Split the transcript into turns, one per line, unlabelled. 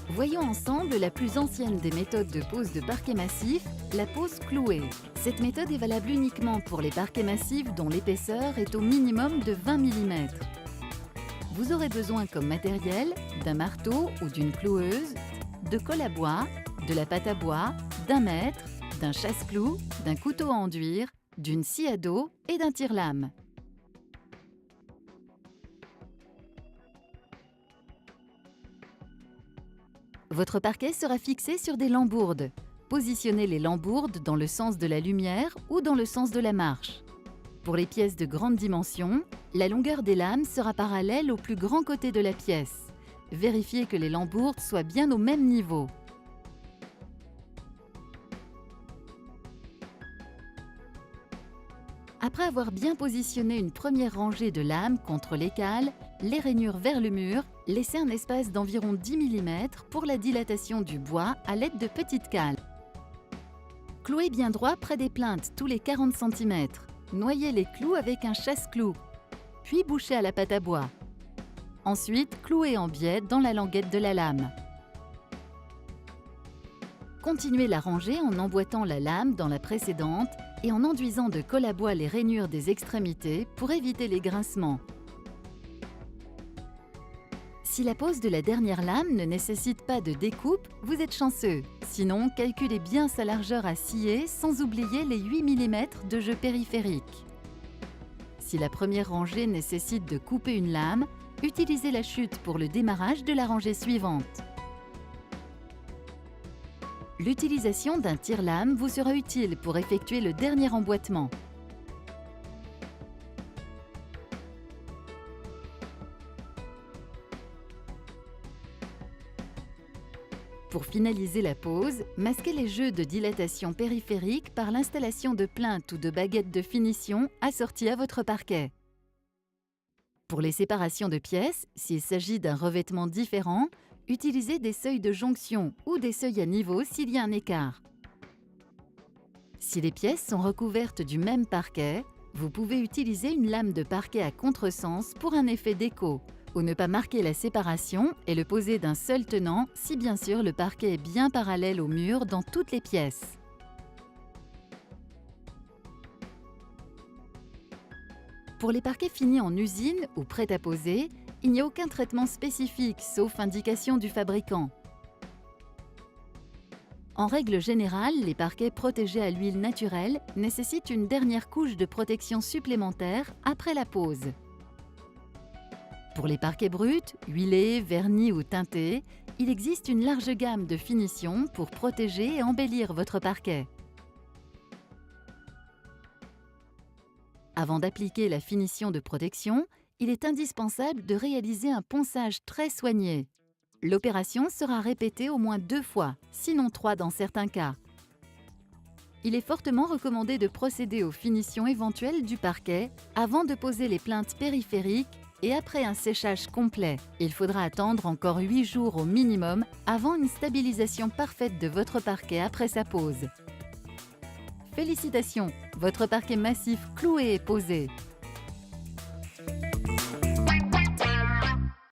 Voyons ensemble la plus ancienne des méthodes de pose de parquet massif, la pose clouée. Cette méthode est valable uniquement pour les parquets massifs dont l'épaisseur est au minimum de 20 mm. Vous aurez besoin comme matériel d'un marteau ou d'une cloueuse, de colle à bois, de la pâte à bois, d'un mètre, d'un chasse-clou, d'un couteau à enduire, d'une scie à dos et d'un tire-lame. Votre parquet sera fixé sur des lambourdes. Positionnez les lambourdes dans le sens de la lumière ou dans le sens de la marche. Pour les pièces de grande dimension, la longueur des lames sera parallèle au plus grand côté de la pièce. Vérifiez que les lambourdes soient bien au même niveau. Après avoir bien positionné une première rangée de lames contre les cales, les rainures vers le mur, laissez un espace d'environ 10 mm pour la dilatation du bois à l'aide de petites cales. Clouez bien droit près des plinthes tous les 40 cm. Noyez les clous avec un chasse-clou, puis bouchez à la pâte à bois. Ensuite, clouez en biais dans la languette de la lame. Continuez la rangée en emboîtant la lame dans la précédente et en enduisant de colle à bois les rainures des extrémités pour éviter les grincements. Si la pose de la dernière lame ne nécessite pas de découpe, vous êtes chanceux. Sinon, calculez bien sa largeur à scier sans oublier les 8 mm de jeu périphérique. Si la première rangée nécessite de couper une lame, utilisez la chute pour le démarrage de la rangée suivante. L'utilisation d'un tire-lame vous sera utile pour effectuer le dernier emboîtement. Pour finaliser la pose, masquez les jeux de dilatation périphérique par l'installation de plinthes ou de baguettes de finition assorties à votre parquet. Pour les séparations de pièces, s'il s'agit d'un revêtement différent, utilisez des seuils de jonction ou des seuils à niveau s'il y a un écart. Si les pièces sont recouvertes du même parquet, vous pouvez utiliser une lame de parquet à contresens pour un effet déco, ou ne pas marquer la séparation et le poser d'un seul tenant si bien sûr le parquet est bien parallèle au mur dans toutes les pièces. Pour les parquets finis en usine ou prêts à poser, il n'y a aucun traitement spécifique sauf indication du fabricant. En règle générale, les parquets protégés à l'huile naturelle nécessitent une dernière couche de protection supplémentaire après la pose. Pour les parquets bruts, huilés, vernis ou teintés, il existe une large gamme de finitions pour protéger et embellir votre parquet. Avant d'appliquer la finition de protection, il est indispensable de réaliser un ponçage très soigné. L'opération sera répétée au moins 2 fois, sinon 3 dans certains cas. Il est fortement recommandé de procéder aux finitions éventuelles du parquet avant de poser les plinthes périphériques et après un séchage complet. Il faudra attendre encore 8 jours au minimum avant une stabilisation parfaite de votre parquet après sa pose. Félicitations, votre parquet massif cloué est posé.